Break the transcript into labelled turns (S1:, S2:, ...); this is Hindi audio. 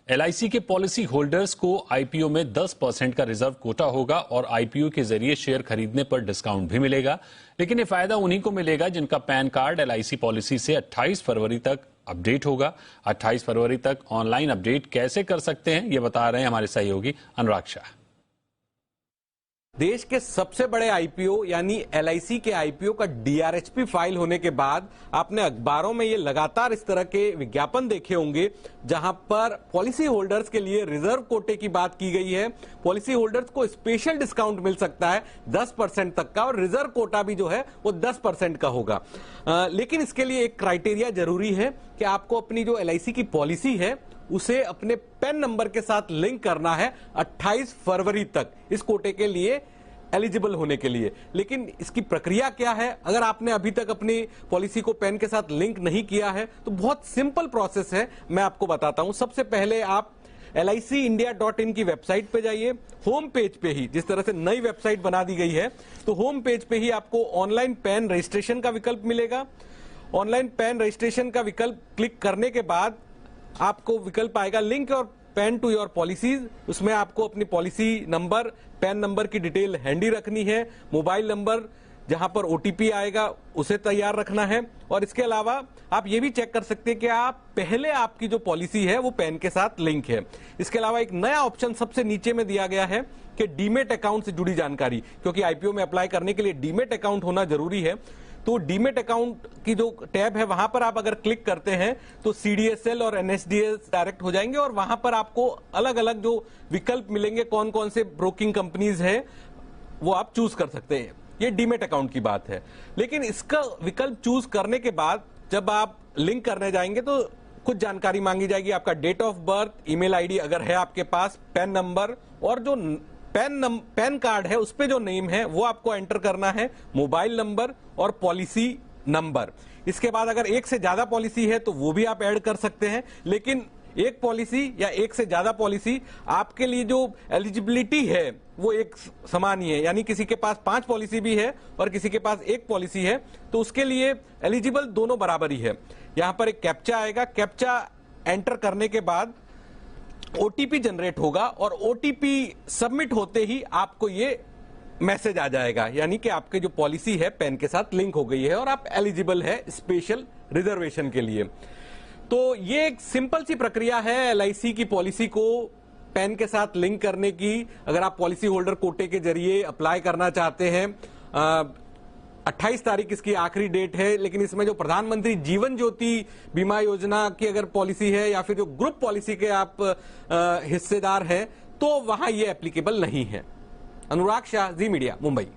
S1: एलआईसी के पॉलिसी होल्डर्स को आईपीओ में 10% का रिजर्व कोटा होगा और आईपीओ के जरिए शेयर खरीदने पर डिस्काउंट भी मिलेगा। लेकिन ये फायदा उन्हीं को मिलेगा जिनका पैन कार्ड एलआईसी पॉलिसी से 28 फरवरी तक अपडेट होगा। 28 फरवरी तक ऑनलाइन अपडेट कैसे कर सकते हैं, ये बता रहे हैं हमारे सहयोगी अनुराग शाह।
S2: देश के सबसे बड़े आईपीओ यानी एलआईसी के आईपीओ का डीआरएचपी फाइल होने के बाद आपने अखबारों में ये लगातार इस तरह के विज्ञापन देखे होंगे जहां पर पॉलिसी होल्डर्स के लिए रिजर्व कोटे की बात की गई है। पॉलिसी होल्डर्स को स्पेशल डिस्काउंट मिल सकता है 10% तक का और रिजर्व कोटा भी जो है वो 10% का होगा। लेकिन इसके लिए एक क्राइटेरिया जरूरी है कि आपको अपनी जो एलआईसी की पॉलिसी है उसे अपने पैन नंबर के साथ लिंक करना है 28 फरवरी तक इस कोटे के लिए एलिजिबल होने के लिए। लेकिन इसकी प्रक्रिया क्या है? अगर आपने अभी तक अपनी पॉलिसी को पैन के साथ लिंक नहीं किया है तो बहुत सिंपल प्रोसेस है, मैं आपको बताता हूं। सबसे पहले आप LICindia.in की वेबसाइट पे जाइए। होम पेज पे ही, जिस तरह से नई वेबसाइट बना दी गई है, तो होम पेज पे ही आपको ऑनलाइन पैन रजिस्ट्रेशन का विकल्प मिलेगा। ऑनलाइन पैन रजिस्ट्रेशन का विकल्प क्लिक करने के बाद आपको विकल्प आएगा लिंक और पैन टू योर पॉलिसीज। उसमें आपको अपनी पॉलिसी नंबर, पैन नंबर की डिटेल हैंडी रखनी है। मोबाइल नंबर जहां पर ओटीपी आएगा उसे तैयार रखना है। और इसके अलावा आप ये भी चेक कर सकते हैं कि आप पहले आपकी जो पॉलिसी है वो पैन के साथ लिंक है। इसके अलावा एक नया ऑप्शन सबसे नीचे में दिया गया है कि डीमेट अकाउंट से जुड़ी जानकारी, क्योंकि आईपीओ में अप्लाई करने के लिए डीमेट अकाउंट होना जरूरी है। तो डीमेट अकाउंट की जो टैब है वहां पर आप अगर क्लिक करते हैं तो सीडीएसएल और एनएसडीएल डायरेक्ट हो जाएंगे और वहां पर आपको अलग अलग जो विकल्प मिलेंगे, कौन कौन से ब्रोकिंग कंपनीज है, वो आप चूज कर सकते हैं। ये डीमेट अकाउंट की बात है। लेकिन इसका विकल्प चूज करने के बाद जब आप लिंक करने जाएंगे तो कुछ जानकारी मांगी जाएगी। आपका date of birth, email ID अगर है आपके पास, पैन नंबर और जो पैन कार्ड है उस पे जो नेम है वो आपको एंटर करना है, मोबाइल नंबर और पॉलिसी नंबर। इसके बाद अगर एक से ज्यादा पॉलिसी है तो वो भी आप ऐड कर सकते हैं। लेकिन एक पॉलिसी या एक से ज्यादा पॉलिसी, आपके लिए जो एलिजिबिलिटी है वो एक समान ही है। यानी किसी के पास 5 पॉलिसी भी है और किसी के पास 1 पॉलिसी है तो उसके लिए एलिजिबल दोनों बराबर ही है। यहां पर एक कैप्चा आएगा। कैप्चा एंटर करने के बाद ओटीपी जनरेट होगा और ओटीपी सबमिट होते ही आपको ये मैसेज आ जाएगा, यानी कि आपके जो पॉलिसी है पैन के साथ लिंक हो गई है और आप एलिजिबल है स्पेशल रिजर्वेशन के लिए। तो ये एक सिंपल सी प्रक्रिया है एलआईसी की पॉलिसी को पैन के साथ लिंक करने की। अगर आप पॉलिसी होल्डर कोटे के जरिए अप्लाई करना चाहते हैं, 28 तारीख इसकी आखिरी डेट है। लेकिन इसमें जो प्रधानमंत्री जीवन ज्योति बीमा योजना की अगर पॉलिसी है या फिर जो ग्रुप पॉलिसी के आप हिस्सेदार हैं तो वहां ये एप्लीकेबल नहीं है। अनुराग शाह, जी मीडिया, मुंबई।